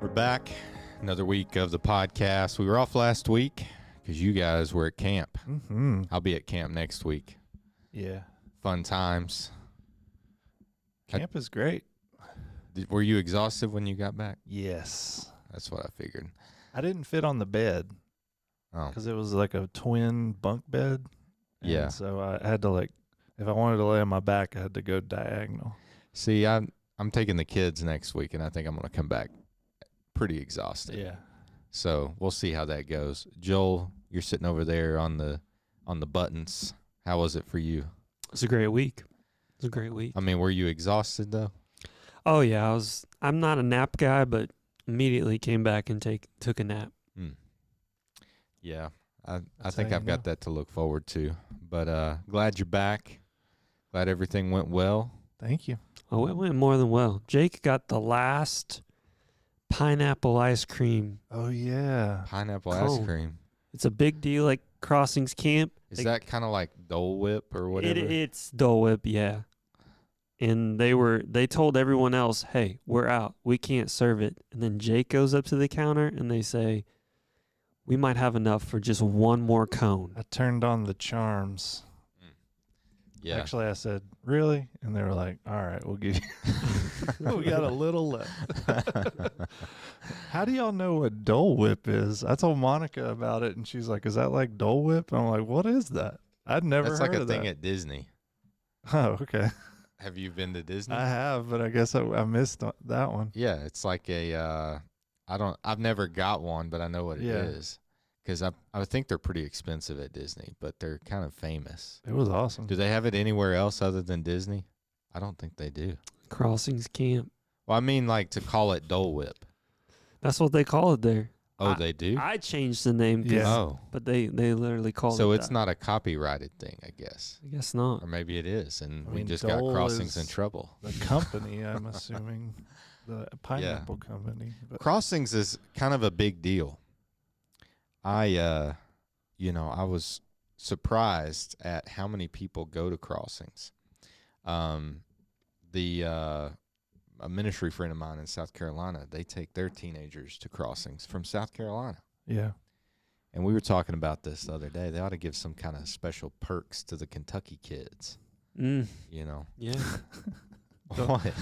We're back. Another week of the podcast. We were off last week because you guys were at camp. Mm-hmm. I'll be at camp next week. Yeah. Fun times. Camp is great. Were you exhausted when you got back? Yes. That's what I figured. I didn't fit on the bed Oh, because it was like a twin bunk bed. And Yeah. so I had to if I wanted to lay on my back, I had to go diagonal. see, I'm taking the kids next week, and I think I'm going to come back pretty exhausted. Yeah. So we'll see how that goes. Joel, you're sitting over there on the buttons. How was it for you? It's a great week. It's a great week. I mean, were you exhausted though? Oh yeah, I'm not a nap guy, but immediately came back and took a nap. Yeah, I That's think how you I've got know. that to look forward to. But glad you're back. Glad everything went well. Thank you. Oh, it went more than well. Jake got the last pineapple ice cream. Oh, yeah. Pineapple Cool. ice cream. It's a big deal at Crossings Camp. Is that kind of like Dole Whip or whatever? It's Dole Whip, yeah. And they told everyone else, hey, we're out. We can't serve it. And then Jake goes up to the counter and they say, we might have enough for just one more cone. I turned on the charms. Yeah. Actually, I said, really? And they were like, all right, we'll give you. We got a little left. How do y'all know what Dole Whip is? I told Monica about it, and she's like, is that like Dole Whip? And I'm like, what is that? I'd never That's heard like a of thing that. at Disney. Oh, okay. Have you been to Disney? I have, but I guess I missed that one. Yeah, it's like a I've never got one, but I know what it Yeah. is. Because I think they're pretty expensive at Disney, but they're kind of famous. It was awesome. Do they have it anywhere else other than Disney? I don't think they do. Crossings Camp. Well, I mean, like to call it Dole Whip. That's what they call it there. Oh, they do? I changed the name, Yeah. Oh. but they literally call it So it's that. not a copyrighted thing, I guess. I guess not. Or maybe it is, and I we mean, just got Dole Crossings in is- trouble. The company, I'm assuming, the pineapple company. But Crossings is kind of a big deal. I was surprised at how many people go to Crossings. A ministry friend of mine in South Carolina, they take their teenagers to Crossings from South Carolina. yeah, And we were talking about this the other day. They ought to give some kind of special perks to the Kentucky kids, Mm, you know. yeah. Don't- What?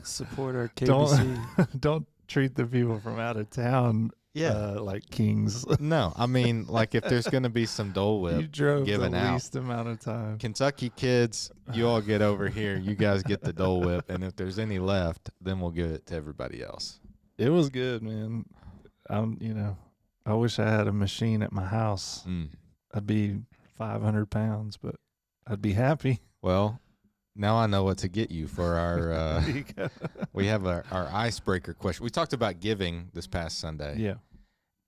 Support our Don't- KBC. don't treat the people from out of town like kings. No, I mean, like if there's going to be some Dole You Whip drove the given out. least amount of time. Kentucky kids, you all get over here. You guys get the Dole Whip, and if there's any left, then we'll give it to everybody else. It was good, man. I wish I had a machine at my house. I'd be 500 pounds, but I'd be happy. Well, now I know what to get you for our. There you go. We have our icebreaker question. We talked about giving this past Sunday, Yeah.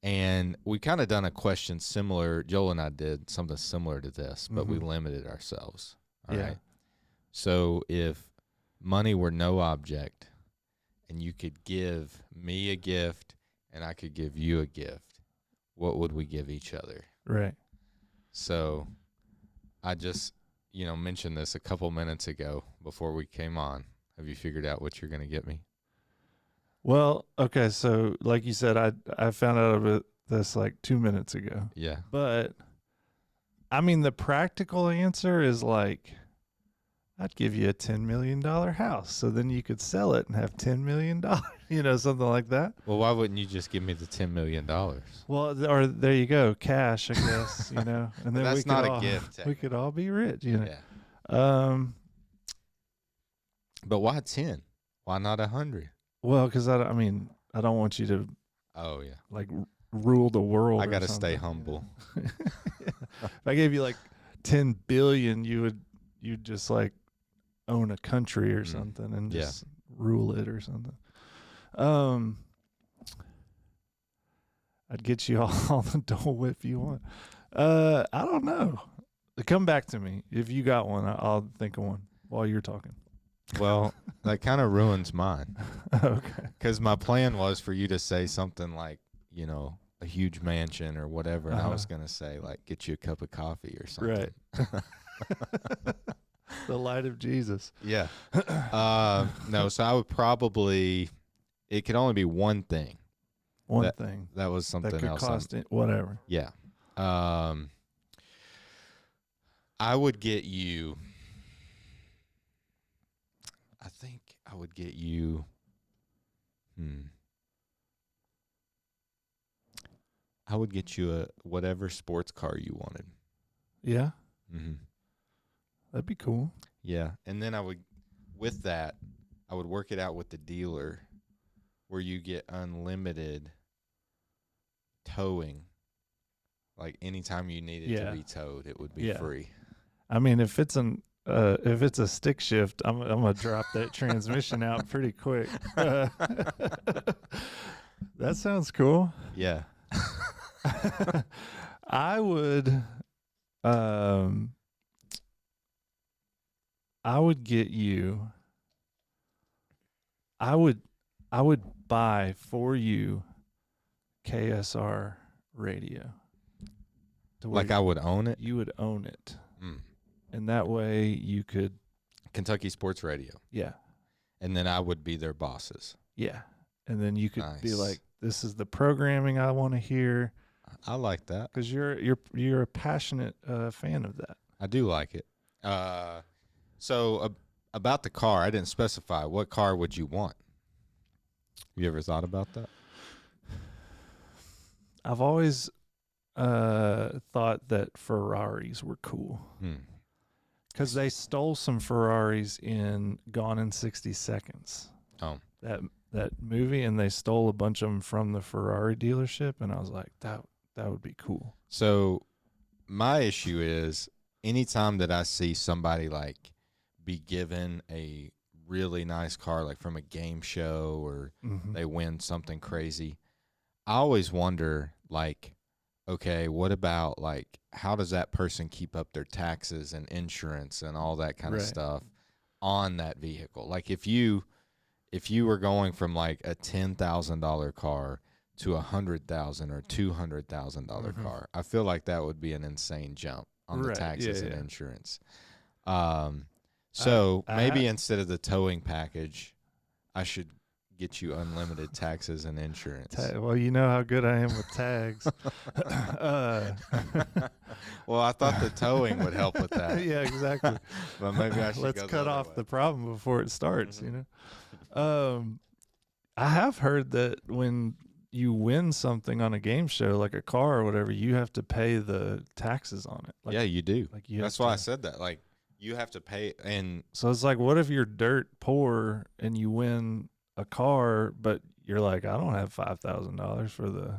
and we kind of done a question similar. Joel and I did something similar to this, but we Mhm. limited ourselves. All Yeah. right. So if money were no object, and you could give me a gift, and I could give you a gift, what would we give each other? Right. So I just, mentioned this a couple minutes ago before we came on. Have you figured out what you're going to get me? Well, okay. So, like you said, I found out about this like 2 minutes ago. Yeah. But I mean, the practical answer is like, I'd give you a $10 million house. So then you could sell it and have $10 million, something like that. Well, why wouldn't you just give me the $10 million? Well, or there you go, cash, I guess, and then That's we could not a all, gift, We could all be rich, Yeah. But why 10? Why not 100? Well, because I don't want you to Oh, yeah. like rule the world. I or got to stay something, humble. If I gave you like 10 billion, you'd just like own a country or something and Yeah. just rule it or something. I'd get you all the Dole Whip you want. I don't know. Come back to me if you got one. I'll think of one while you're talking. Well, that kind of ruins mine. Okay. Because my plan was for you to say something like, a huge mansion or whatever. And I was going to say, like, get you a cup of coffee or something. Right. The light of Jesus. Yeah. No, so I would probably, it could only be one thing. One thing That was that something could else. cost whatever. Yeah. I would get you. I think I would get you. I would get you a whatever sports car you wanted. Yeah, Mm-hmm. that'd be cool. Yeah, and then with that, I would work it out with the dealer, where you get unlimited towing. Like anytime you need it to be towed, it would be free. I mean, if it's a stick shift, I'm gonna drop that transmission out pretty quick. That sounds cool. Yeah. I would get you. I would buy for you KSR radio. Like I would own it. You would own it. Mm. And that way you could. Kentucky Sports Radio. Yeah. And then I would be their bosses. Yeah. And then you could be Nice. like, this is the programming I want to hear. I like that. Because you're a passionate fan of that. I do like it. So about the car, I didn't specify. What car would you want? You ever thought about that? I've always thought that Ferraris were cool. Because they stole some Ferraris in Gone in 60 Seconds. Oh. That movie, and they stole a bunch of them from the Ferrari dealership, and I was like, that would be cool. So my issue is anytime that I see somebody like be given a really nice car, like from a game show or they win something crazy, I always wonder, like, okay, what about, like, how does that person keep up their taxes and insurance and all that kind of stuff on that vehicle? Like, if you were going from like a $10,000 car to $100,000 or $200,000 car, I feel like that would be an insane jump on the taxes and insurance. So maybe instead of the towing package, I should get you unlimited taxes and insurance. Well, you know how good I am with tags. Well, I thought the towing would help with that. Yeah, exactly. But maybe I should Let's go cut the off other the way. problem before it starts, you know? I have heard that when you win something on a game show, like a car or whatever, you have to pay the taxes on it. Like, Yeah, you do. Like you That's have why I to- said that. Like, you have to pay, and So it's like, what if you're dirt poor and you win a car, but you're like, I don't have $5,000 for the.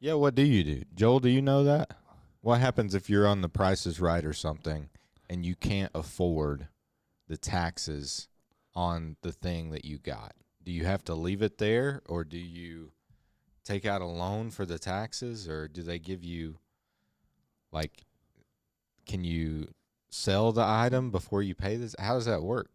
yeah, what do you do? Joel, do you know that? What happens if you're on The Price is Right or something and you can't afford the taxes on the thing that you got? Do you have to leave it there, or do you take out a loan for the taxes, or do they give you, like, can you sell the item before you pay this? How does that work?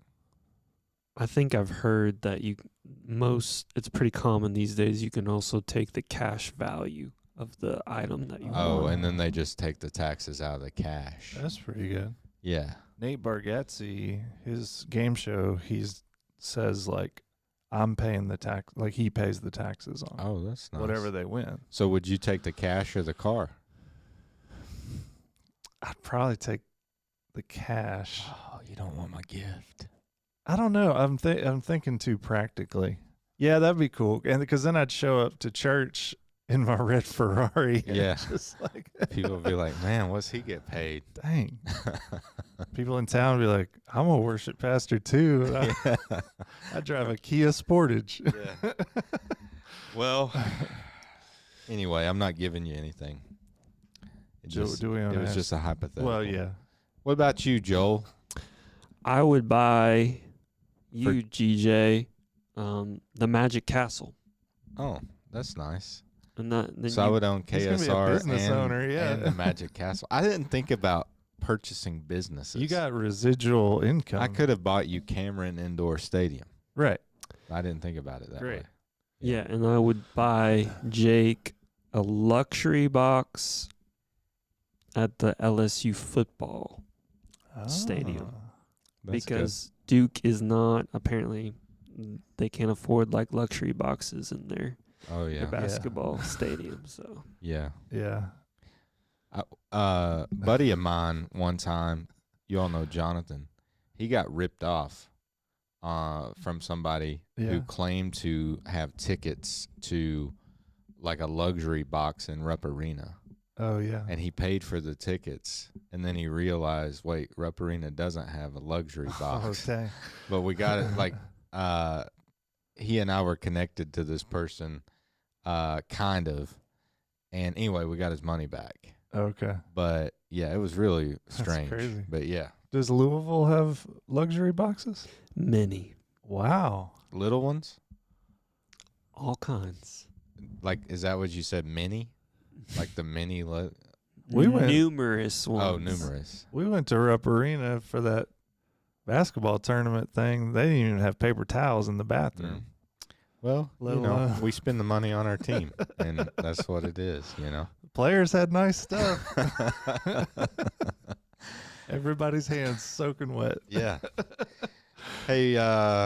I think I've heard that it's pretty common these days. You can also take the cash value of the item that you Oh, won. and then they just take the taxes out of the cash. That's pretty good. Yeah. Nate Bargatze, his game show, says like, I'm paying the tax, like he pays the taxes on Oh, that's nice. whatever they win. So would you take the cash or the car? I'd probably take the cash. Oh, you don't want my gift. I don't know. I'm thinking too practically. Yeah, that'd be cool. And because then I'd show up to church in my red Ferrari. And Yeah. just like, People would be like, man, what's he get paid? dang. People in town would be like, I'm a worship pastor too. And I drive a Kia Sportage. Yeah. Well, anyway, I'm not giving you anything. It Do we it wanna was ask- just a hypothetical. Well, yeah. What about you, Joel? I would buy For- you, GJ, the Magic Castle. Oh, that's nice. And then So I would own He's gonna be a KSR business and, owner, yeah. and the Magic Castle. I didn't think about purchasing businesses. You got residual income. I could have bought you Cameron Indoor Stadium. Right. I didn't think about it that Great. way. Yeah, and I would buy Jake a luxury box at the LSU football Stadium. Ah. That's good. because Duke is not, apparently they can't afford like luxury boxes in their Oh the yeah. basketball stadium. So Yeah. Yeah. Buddy of mine one time, you all know Jonathan, he got ripped off from somebody Yeah. who claimed to have tickets to like a luxury box in Rupp Arena. Oh yeah. And he paid for the tickets, and then he realized, wait, Rupp Arena doesn't have a luxury box. Oh, dang. But we got it, like, he and I were connected to this person, kind of. And anyway, we got his money back. Okay. But yeah, it was really That's strange. crazy. But yeah, Does Louisville have luxury boxes? many, Wow. little ones. all kinds. Like, is that what you said? Mini, like the mini. We went- numerous ones. Oh, numerous. We went to Rupp Arena for that basketball tournament thing. They didn't even have paper towels in the bathroom. Well, Let you know, alone- we spend the money on our team, and that's what it is. You know. Players had nice stuff. Everybody's hands soaking wet. Yeah. Hey,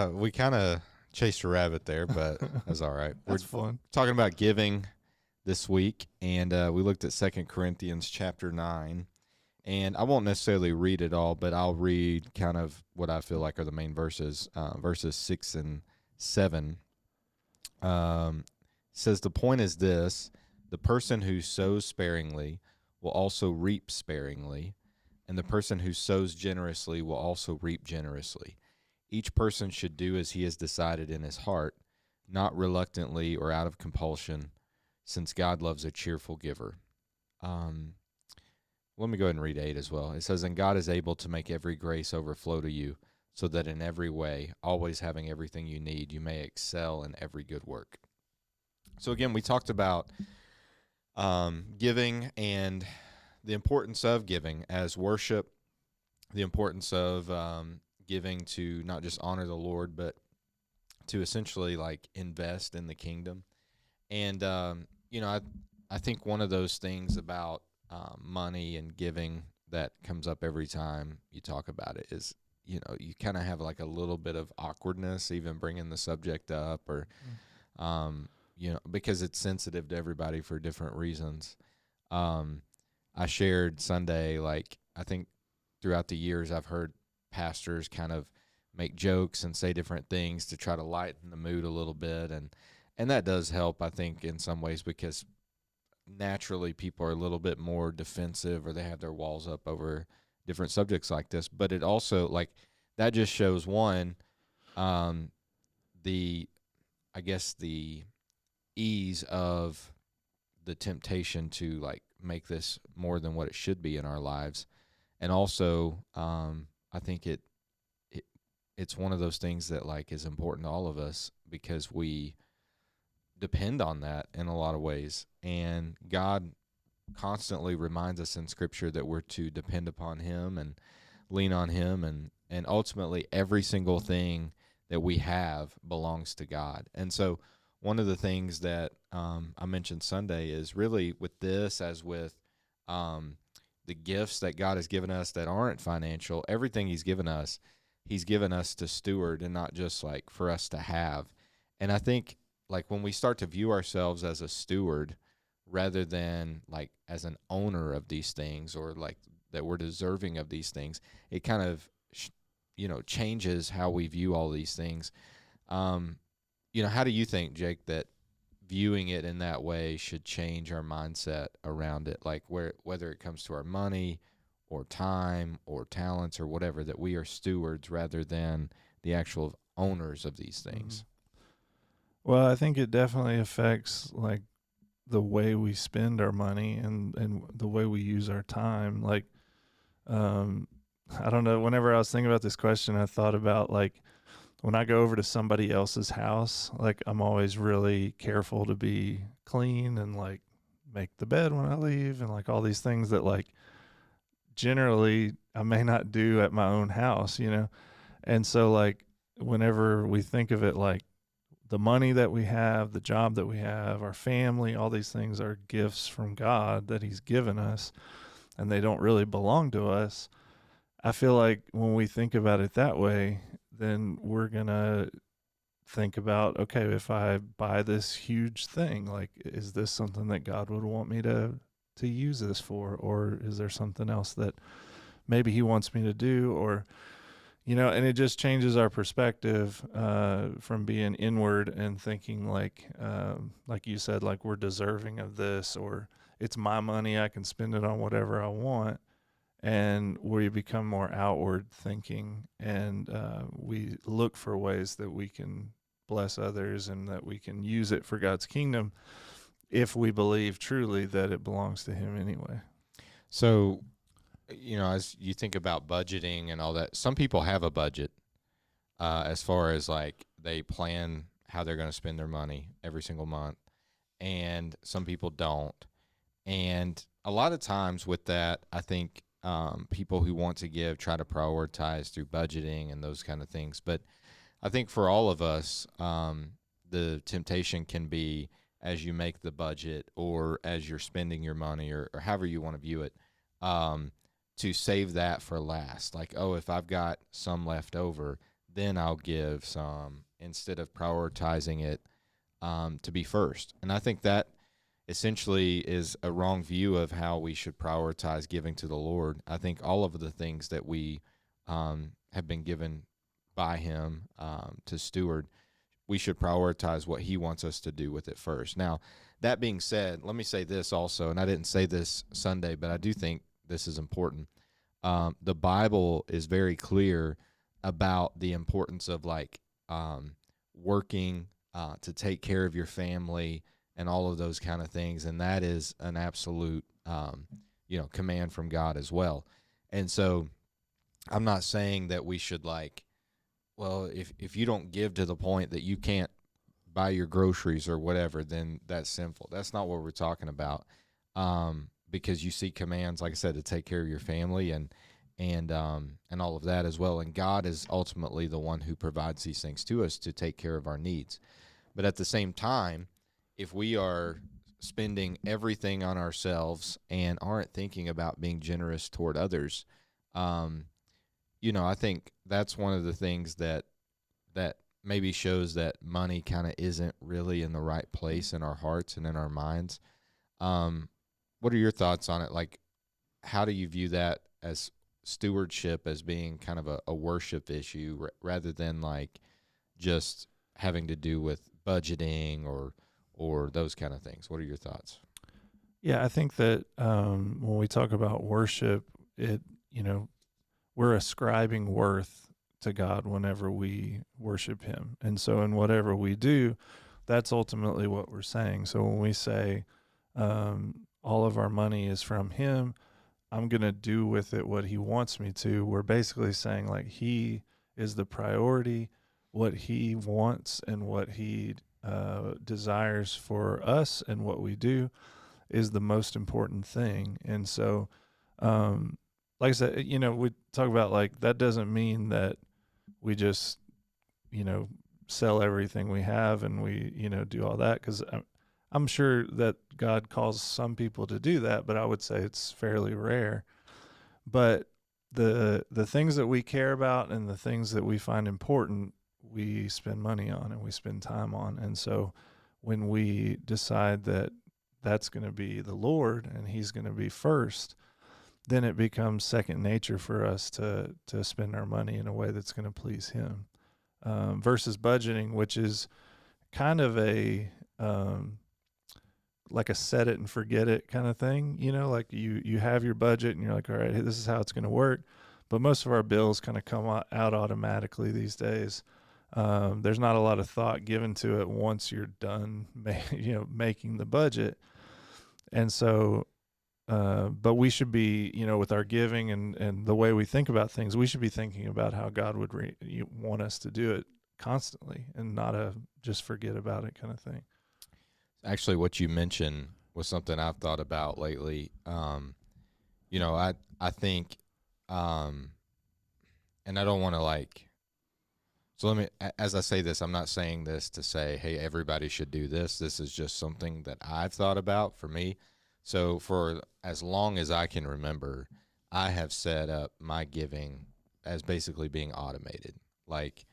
we kind of chased a rabbit there, but that's all right. We're That's fun. talking about giving this week, and we looked at 2 Corinthians chapter 9. And I won't necessarily read it all, but I'll read kind of what I feel like are the main verses, verses 6 and 7. Says, the point is this: the person who sows sparingly will also reap sparingly, and the person who sows generously will also reap generously. Each person should do as he has decided in his heart, not reluctantly or out of compulsion, since God loves a cheerful giver. Let me go ahead and read 8 as well. It says, and God is able to make every grace overflow to you, so that in every way, always having everything you need, you may excel in every good work. So again, we talked about giving and the importance of giving as worship, the importance of giving to not just honor the Lord, but to essentially like invest in the kingdom. And, you know, I think one of those things about money and giving that comes up every time you talk about it is, you know, you kind of have like a little bit of awkwardness even bringing the subject up, or, you know, because it's sensitive to everybody for different reasons. I shared Sunday, like, I think throughout the years I've heard pastors kind of make jokes and say different things to try to lighten the mood a little bit. And that does help, I think, in some ways, because naturally people are a little bit more defensive, or they have their walls up over different subjects like this. But it also, like, that just shows one, the ease of the temptation to like make this more than what it should be in our lives. And also, I think it's one of those things that like is important to all of us, because we depend on that in a lot of ways. And God constantly reminds us in Scripture that we're to depend upon Him and lean on Him, and ultimately every single thing that we have belongs to God. And so one of the things that I mentioned Sunday is really with this, as with the gifts that God has given us that aren't financial, everything He's given us to steward, and not just like for us to have. And I think like when we start to view ourselves as a steward rather than like as an owner of these things, or like that we're deserving of these things, it kind of, you know, changes how we view all these things. You know, how do you think, Jake, that viewing it in that way should change our mindset around it? Like whether it comes to our money or time or talents or whatever, that we are stewards rather than the actual owners of these things. Well, I think it definitely affects like the way we spend our money and the way we use our time. Like, I don't know, whenever I was thinking about this question, I thought about like when I go over to somebody else's house, like I'm always really careful to be clean and like make the bed when I leave, and like all these things that like generally I may not do at my own house, you know? And so like whenever we think of it, like the money that we have, the job that we have, our family, all these things are gifts from God that He's given us, and they don't really belong to us. I feel like when we think about it that way, then we're going to think about, okay, if I buy this huge thing, like, is this something that God would want me to use this for, or is there something else that maybe he wants me to do, or and it just changes our perspective from being inward and thinking like you said, like we're deserving of this, or it's my money, I can spend it on whatever I want, and we become more outward thinking, and we look for ways that we can bless others and that we can use it for God's kingdom if we believe truly that it belongs to him anyway. So, as you think about budgeting and all that, some people have a budget as far as like they plan how they're going to spend their money every single month, and some people don't. And a lot of times with that, I think people who want to give try to prioritize through budgeting and those kind of things. But I think for all of us, the temptation can be, as you make the budget or as you're spending your money, or however you want to view it, to save that for last. Like, oh, if I've got some left over, then I'll give some, instead of prioritizing it to be first. And I think that essentially is a wrong view of how we should prioritize giving to the Lord. I think all of the things that we have been given by him to steward, we should prioritize what he wants us to do with it first. Now, that being said, let me say this also, and I didn't say this Sunday, but I do think this is important. The Bible is very clear about the importance of like working to take care of your family and all of those kind of things, and that is an absolute command from God as well. And so I'm not saying that we should like, well, if you don't give to the point that you can't buy your groceries or whatever, then that's sinful. That's not what we're talking about. Because you see commands, like I said, to take care of your family and all of that as well. And God is ultimately the one who provides these things to us to take care of our needs. But at the same time, if we are spending everything on ourselves and aren't thinking about being generous toward others, I think that's one of the things that maybe shows that money kind of isn't really in the right place in our hearts and in our minds. What are your thoughts on it? Like, how do you view that as stewardship, as being kind of a worship issue rather than like just having to do with budgeting or those kind of things? What are your thoughts? Yeah, I think that when we talk about worship, we're ascribing worth to God whenever we worship him. And so in whatever we do, that's ultimately what we're saying. So when we say all of our money is from him, I'm going to do with it what he wants me to, we're basically saying like he is the priority, what he wants and what he desires for us and what we do is the most important thing. And so like I said, we talk about like that doesn't mean that we just sell everything we have and we do all that, because I'm sure that God calls some people to do that, but I would say it's fairly rare. But the things that we care about and the things that we find important, we spend money on and we spend time on. And so when we decide that that's going to be the Lord and he's going to be first, then it becomes second nature for us to spend our money in a way that's going to please him, versus budgeting, which is kind of a like a set it and forget it kind of thing. Like you have your budget and you're like, all right, this is how it's going to work. But most of our bills kind of come out automatically these days. There's not a lot of thought given to it once you're done making the budget. And so but we should be, with our giving and the way we think about things, we should be thinking about how God would want us to do it constantly and not just forget about it kind of thing. Actually, what you mentioned was something I've thought about lately. I think, and I don't want to like, so let me, as I say this, I'm not saying this to say, hey, everybody should do this. This is just something that I've thought about for me. So for as long as I can remember, I have set up my giving as basically being automated. Like,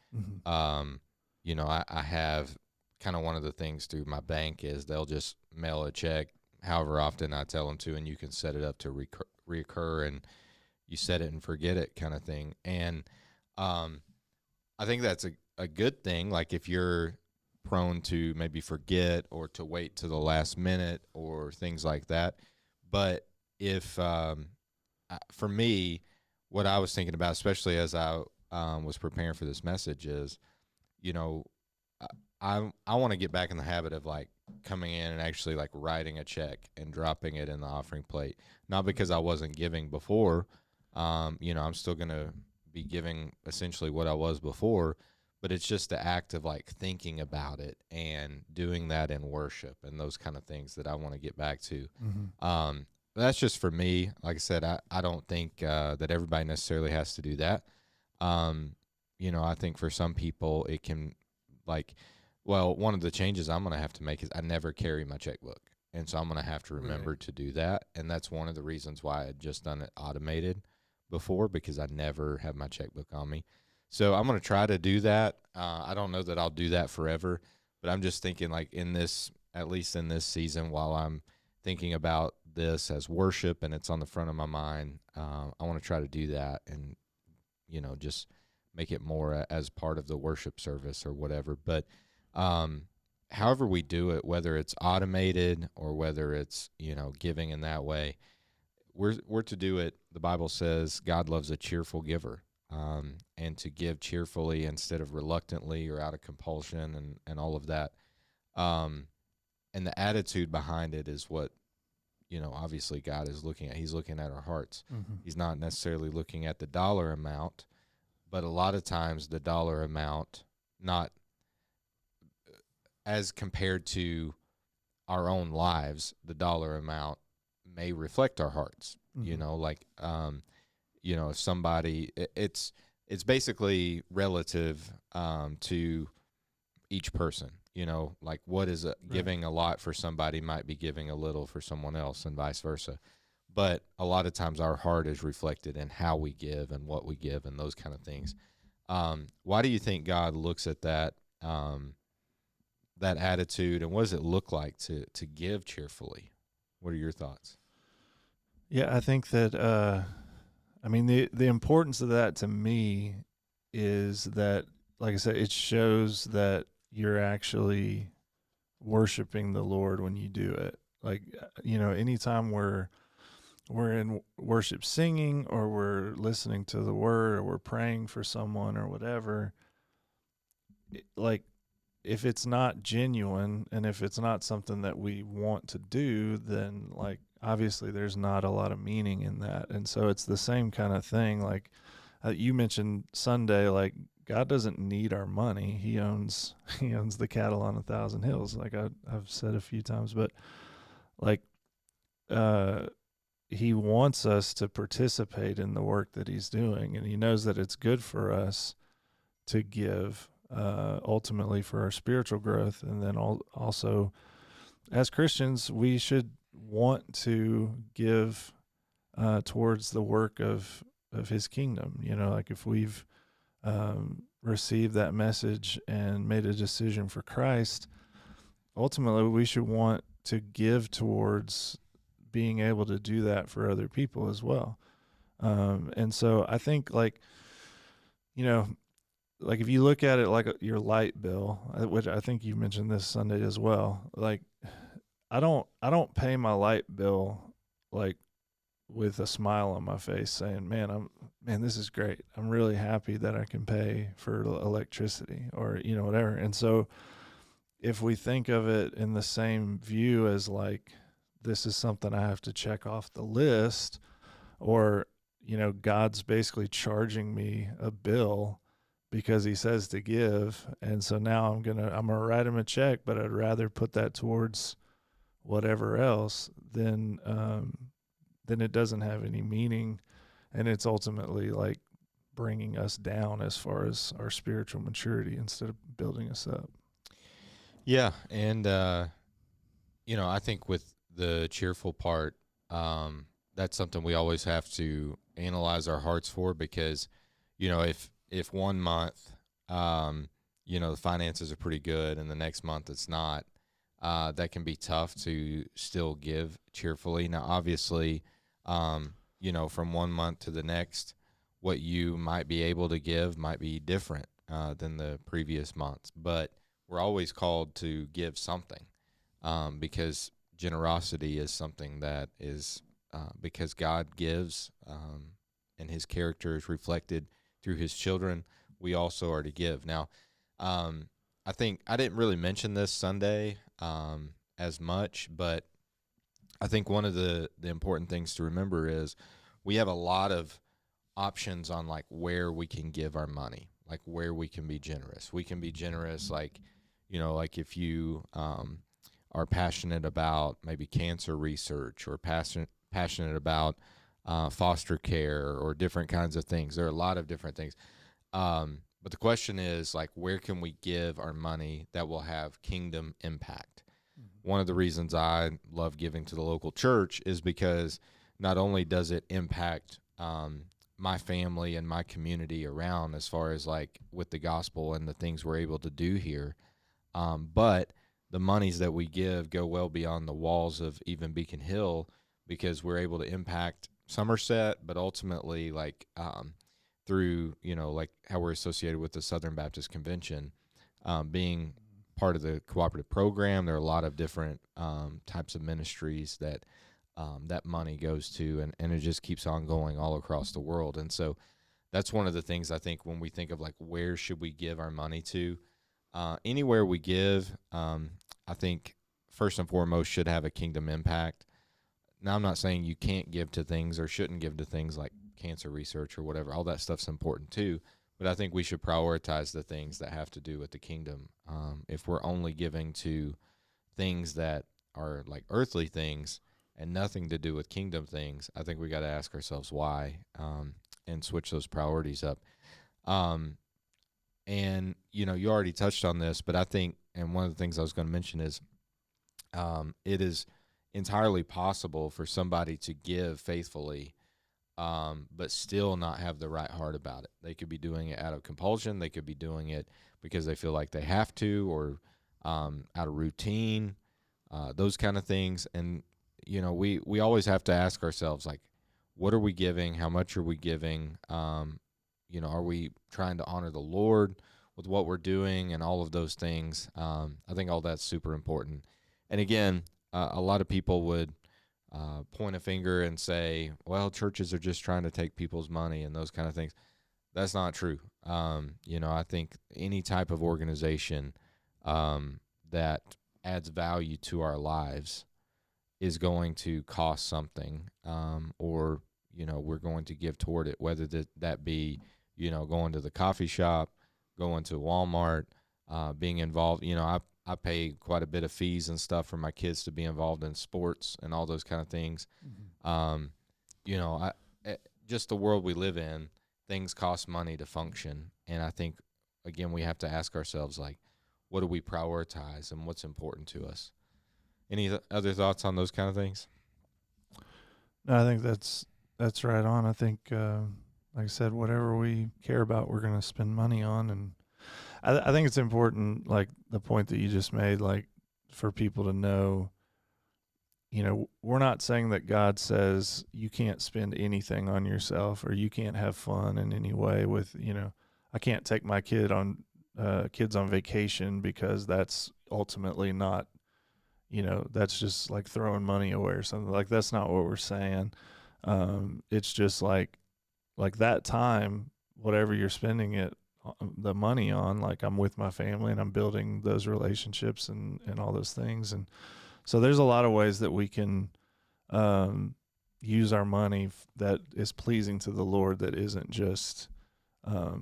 I have kind of one of the things through my bank is they'll just mail a check however often I tell them to, and you can set it up to reoccur, and you set it and forget it kind of thing. And I think that's a good thing. Like if you're prone to maybe forget or to wait to the last minute or things like that. But if for me, what I was thinking about, especially as I was preparing for this message, is you know I want to get back in the habit of like coming in and actually like writing a check and dropping it in the offering plate. Not because I wasn't giving before, I'm still gonna be giving essentially what I was before, but it's just the act of like thinking about it and doing that in worship and those kind of things that I want to get back to. That's just for me. Like I said, I don't think that everybody necessarily has to do that. I think for some people it can one of the changes I'm going to have to make is I never carry my checkbook. And so I'm going to have to remember to do that. And that's one of the reasons why I had just done it automated before, because I never have my checkbook on me. So I'm going to try to do that. I don't know that I'll do that forever, but I'm just thinking like at least in this season, while I'm thinking about this as worship and it's on the front of my mind, I want to try to do that and, just make it more as part of the worship service or whatever. But however we do it, whether it's automated or whether it's, giving in that way, we're to do it. The Bible says God loves a cheerful giver, and to give cheerfully instead of reluctantly or out of compulsion and all of that. And the attitude behind it is what, obviously God is looking at. He's looking at our hearts. He's not necessarily looking at the dollar amount, but a lot of times the dollar amount, not as compared to our own lives, the dollar amount may reflect our hearts. If somebody, it's basically relative to each person. Like what is giving a lot for somebody might be giving a little for someone else, and vice versa. But a lot of times our heart is reflected in how we give and what we give and those kind of things. Why do you think God looks at that that attitude, and what does it look like to give cheerfully? What are your thoughts? Yeah, I think that the importance of that to me is that, like I said, it shows that you're actually worshiping the Lord when you do it. Like, anytime we're in worship singing, or we're listening to the word, or we're praying for someone or whatever, if it's not genuine and if it's not something that we want to do, then like obviously there's not a lot of meaning in that. And so it's the same kind of thing. Like you mentioned Sunday, like God doesn't need our money. He owns the cattle on 1,000 hills. Like I've said a few times, but like, he wants us to participate in the work that he's doing, and he knows that it's good for us to give, ultimately for our spiritual growth. And then also as Christians, we should want to give towards the work of his kingdom. Like if we've received that message and made a decision for Christ, ultimately we should want to give towards being able to do that for other people as well. And so I think like if you look at it like your light bill, which I think you mentioned this Sunday as well, like I don't pay my light bill like with a smile on my face saying, man, this is great. I'm really happy that I can pay for electricity or, whatever. And so if we think of it in the same view as like, this is something I have to check off the list, or, God's basically charging me a bill because he says to give. And so now I'm going to write him a check, but I'd rather put that towards whatever else, then it doesn't have any meaning. And it's ultimately like bringing us down as far as our spiritual maturity instead of building us up. Yeah. And, I think with the cheerful part, that's something we always have to analyze our hearts for, because, if 1 month, the finances are pretty good and the next month it's not, that can be tough to still give cheerfully. Now, obviously, from one month to the next, what you might be able to give might be different than the previous months, but we're always called to give something, because generosity is something that is because God gives, and his character is reflected through his children. We also are to give. Now, I think I didn't really mention this Sunday as much, but I think one of the important things to remember is we have a lot of options on like where we can give our money, like where we can be generous. We can be generous, like if you are passionate about maybe cancer research, or passionate about foster care, or different kinds of things. There are a lot of different things. But the question is, like, where can we give our money that will have kingdom impact? Mm-hmm. One of the reasons I love giving to the local church is because not only does it impact my family and my community around, as far as like with the gospel and the things we're able to do here, but the monies that we give go well beyond the walls of even Beacon Hill, because we're able to impact Somerset, but ultimately like through, like how we're associated with the Southern Baptist Convention, being part of the cooperative program. There are a lot of different types of ministries that that money goes to, and it just keeps on going all across the world. And so that's one of the things I think when we think of like, where should we give our money to? Anywhere we give, I think first and foremost should have a kingdom impact. Now, I'm not saying you can't give to things or shouldn't give to things like cancer research or whatever. All that stuff's important too. But I think we should prioritize the things that have to do with the kingdom. If we're only giving to things that are like earthly things and nothing to do with kingdom things, I think we got to ask ourselves why, and switch those priorities up. And, you already touched on this, but I think, and one of the things I was going to mention is it is entirely possible for somebody to give faithfully, but still not have the right heart about it. They could be doing it out of compulsion. They could be doing it because they feel like they have to, or out of routine, those kind of things. And, we always have to ask ourselves, like, what are we giving? How much are we giving? Are we trying to honor the Lord with what we're doing, and all of those things? I think all that's super important. And again, a lot of people would point a finger and say, well, churches are just trying to take people's money and those kind of things. That's not true. I think any type of organization that adds value to our lives is going to cost something, or, we're going to give toward it, whether that be, going to the coffee shop, going to Walmart, being involved. I pay quite a bit of fees and stuff for my kids to be involved in sports and all those kind of things. Mm-hmm. Just the world we live in, things cost money to function. And I think, again, we have to ask ourselves, like, what do we prioritize and what's important to us? Any other thoughts on those kind of things? No, I think that's right on. I think, like I said, whatever we care about, we're going to spend money on. And I think it's important, like the point that you just made, like for people to know, we're not saying that God says you can't spend anything on yourself, or you can't have fun in any way with, I can't take my kids on vacation, because that's ultimately not, that's just like throwing money away or something. Like, that's not what we're saying. It's just like that time, whatever you're spending the money on, like, I'm with my family and I'm building those relationships and all those things. And so there's a lot of ways that we can use our money that is pleasing to the Lord, that isn't just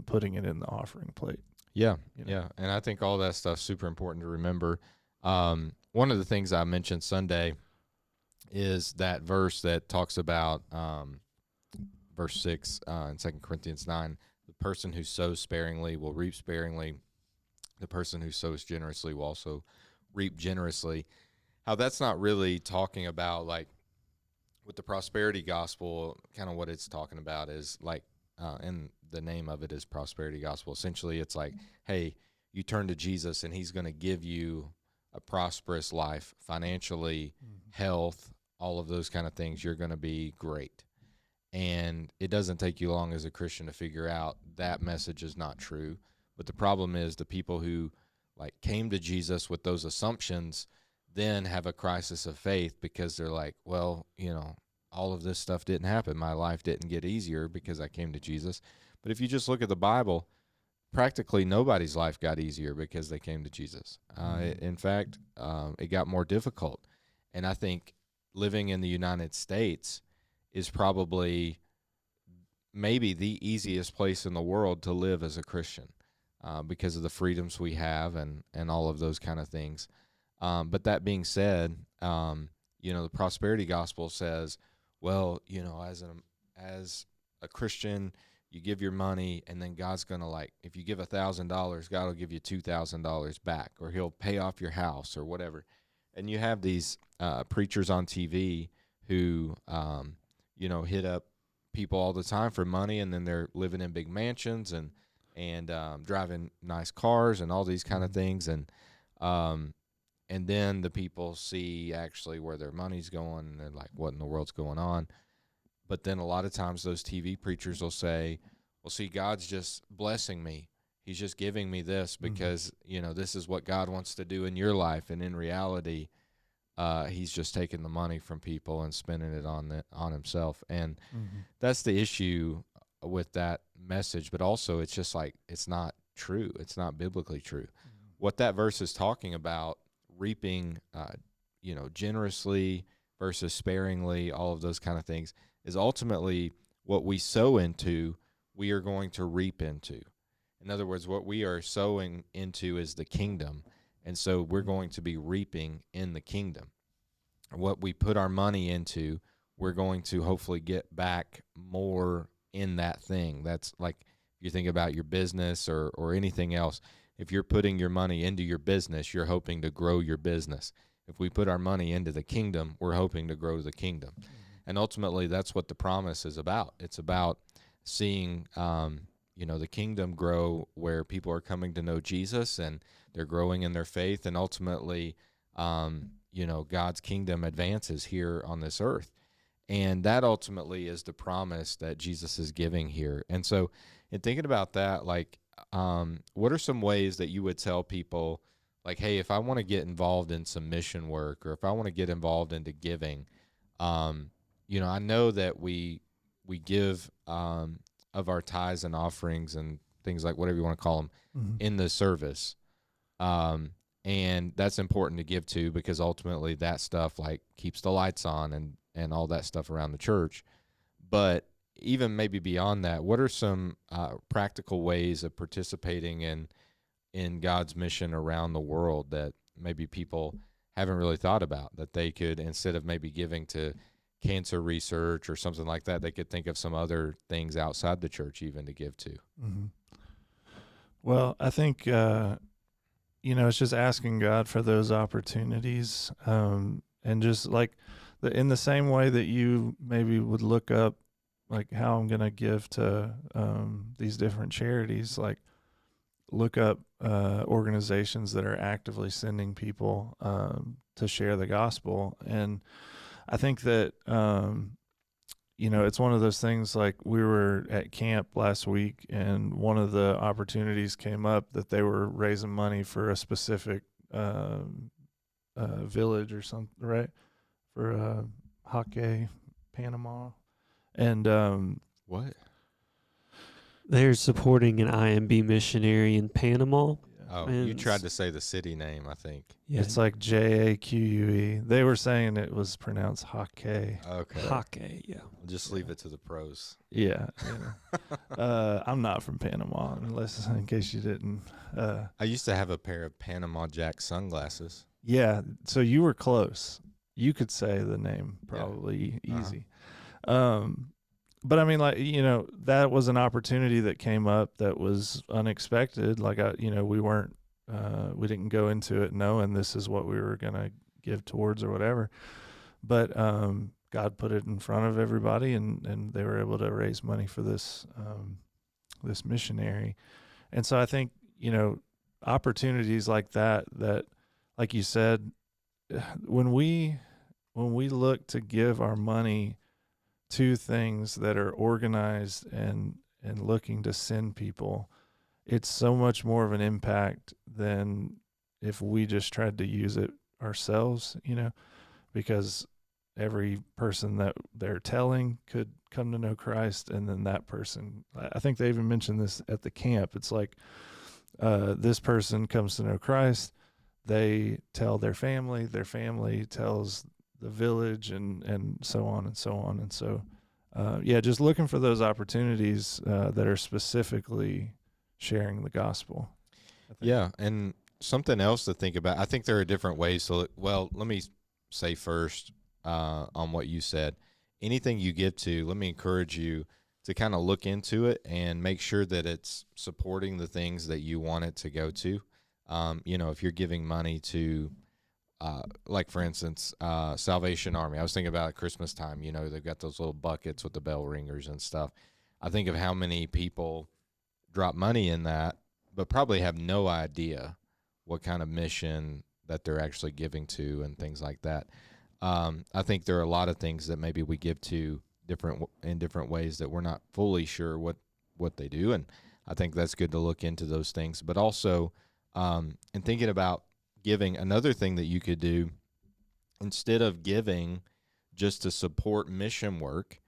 putting it in the offering plate. Yeah, yeah. And I think all that stuff's super important to remember. One of the things I mentioned Sunday is that verse that talks about verse 6 in 2 Corinthians 9, the person who sows sparingly will reap sparingly. The person who sows generously will also reap generously. How that's not really talking about, like, with the prosperity gospel, kind of what it's talking about is like, and the name of it is prosperity gospel. Essentially, it's like, hey, you turn to Jesus and he's going to give you a prosperous life financially, health, all of those kind of things. You're going to be great. And it doesn't take you long as a Christian to figure out that message is not true. But the problem is the people who like came to Jesus with those assumptions then have a crisis of faith because they're like, well, all of this stuff didn't happen. My life didn't get easier because I came to Jesus. But if you just look at the Bible, practically nobody's life got easier because they came to Jesus. In fact, it got more difficult. And I think living in the United States is probably maybe the easiest place in the world to live as a Christian because of the freedoms we have and all of those kind of things. But that being said, the prosperity gospel says, well, as a Christian, you give your money, and then God's going to, if you give $1,000, God will give you $2,000 back, or he'll pay off your house or whatever. And you have these preachers on TV who, hit up people all the time for money, and then they're living in big mansions and driving nice cars and all these kind of things. And then the people see actually where their money's going, and they're like, what in the world's going on? But then a lot of times those TV preachers will say, well, see, God's just blessing me. He's just giving me this because, this is what God wants to do in your life. And in reality, he's just taking the money from people and spending it on himself. And that's the issue with that message. But also it's just it's not true. It's not biblically true. What that verse is talking about, reaping, generously versus sparingly, all of those kind of things, is ultimately what we sow into, we are going to reap into. In other words, what we are sowing into is the kingdom, and so we're going to be reaping in the kingdom. What we put our money into, we're going to hopefully get back more in that thing. That's like if you think about your business or anything else. If you're putting your money into your business, you're hoping to grow your business. If we put our money into the kingdom, we're hoping to grow the kingdom. And ultimately, that's what the promise is about. It's about seeing, the kingdom grow where people are coming to know Jesus and they're growing in their faith. And ultimately, God's kingdom advances here on this earth. And that ultimately is the promise that Jesus is giving here. And so in thinking about that, what are some ways that you would tell people, hey, if I want to get involved in some mission work, or if I want to get involved into giving, I know that we give of our tithes and offerings and things like whatever you want to call them in the service. And that's important to give to because ultimately that stuff keeps the lights on and all that stuff around the church. But even maybe beyond that, what are some practical ways of participating in God's mission around the world that maybe people haven't really thought about, that they could, instead of maybe giving to cancer research or something like that, they could think of some other things outside the church even to give to? Well, I think, it's just asking God for those opportunities. And just in the same way that you maybe would look up how I'm going to give to these different charities, look up organizations that are actively sending people to share the gospel. And I think that, it's one of those things, we were at camp last week and one of the opportunities came up that they were raising money for a specific village or something, right? For Jaque, Panama. And what? They're supporting an IMB missionary in Panama. Oh, you tried to say the city name, I think. Yeah. It's Jaque. They were saying it was pronounced Jaque. Okay. Jaque, yeah. I'll just leave it to the pros. Yeah. I'm not from Panama, in case you didn't. I used to have a pair of Panama Jack sunglasses. Yeah, so you were close. You could say the name probably easy. But I mean, that was an opportunity that came up that was unexpected. We didn't go into it knowing this is what we were going to give towards or whatever. But God put it in front of everybody and they were able to raise money for this, this missionary. And so I think, opportunities like that, like you said, when we look to give our money to things that are organized and looking to send people, it's so much more of an impact than if we just tried to use it ourselves, because every person that they're telling could come to know Christ. And then that person, I think they even mentioned this at the camp. It's like, this person comes to know Christ. They tell their family tells the village, and so on and so on. And so, just looking for those opportunities that are specifically sharing the gospel. Yeah, and something else to think about. I think there are different ways to look. Well, let me say first on what you said. Anything you give to, let me encourage you to kind of look into it and make sure that it's supporting the things that you want it to go to. If you're giving money to, like for instance, Salvation Army. I was thinking about at Christmas time, they've got those little buckets with the bell ringers and stuff. I think of how many people drop money in that, but probably have no idea what kind of mission that they're actually giving to and things like that. I think there are a lot of things that maybe we give to in different ways that we're not fully sure what they do. And I think that's good to look into those things. But also, in thinking about giving, another thing that you could do, instead of giving just to support mission work,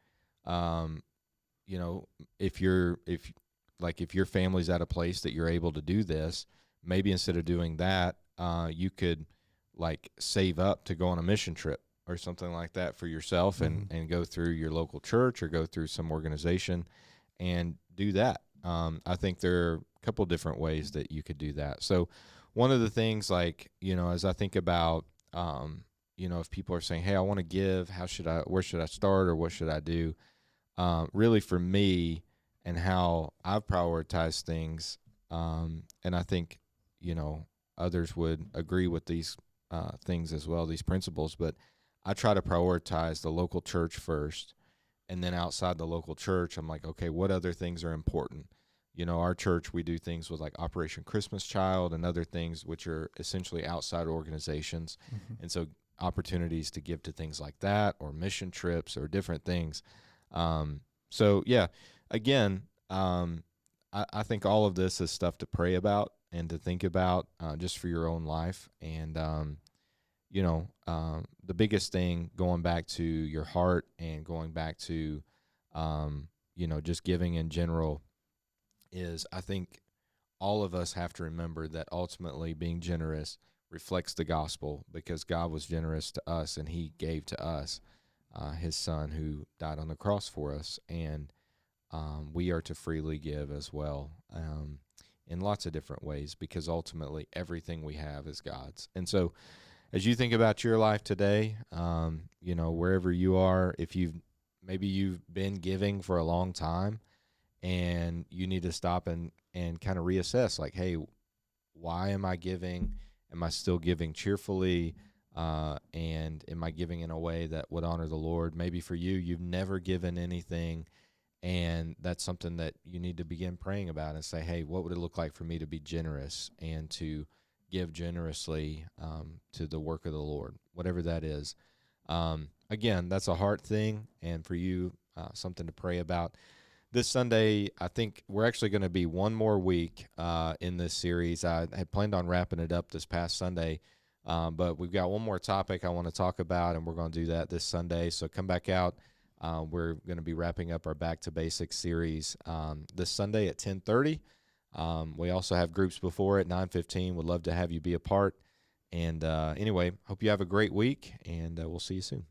if your family's at a place that you're able to do this, maybe instead of doing that, you could like save up to go on a mission trip or something like that for yourself, and go through your local church or go through some organization and do that. I think there are a couple different ways that you could do that. So one of the things, like, as I think about, if people are saying, hey, I want to give, where should I start, or what should I do? Really for me, and how I've prioritized things, and I think, others would agree with these things as well, these principles, but I try to prioritize the local church first, and then outside the local church, I'm like, okay, what other things are important? Our church, we do things with like Operation Christmas Child and other things which are essentially outside organizations. And so opportunities to give to things like that, or mission trips, or different things. Again, I think all of this is stuff to pray about and to think about just for your own life. And, the biggest thing, going back to your heart and going back to, just giving in general, is I think all of us have to remember that ultimately being generous reflects the gospel, because God was generous to us and he gave to us his son who died on the cross for us. And we are to freely give as well, in lots of different ways, because ultimately everything we have is God's. And so as you think about your life today, wherever you are, if you've been giving for a long time and you need to stop and kind of reassess, like, hey, why am I giving? Am I still giving cheerfully? And am I giving in a way that would honor the Lord? Maybe for you, you've never given anything, and that's something that you need to begin praying about and say, hey, what would it look like for me to be generous and to give generously to the work of the Lord, whatever that is. Again, that's a heart thing, and for you, something to pray about. This Sunday, I think we're actually going to be one more week in this series. I had planned on wrapping it up this past Sunday, but we've got one more topic I want to talk about, and we're going to do that this Sunday. So come back out. We're going to be wrapping up our Back to Basics series this Sunday at 10:30. We also have groups before at 9:15. Would love to have you be a part. And anyway, hope you have a great week, and we'll see you soon.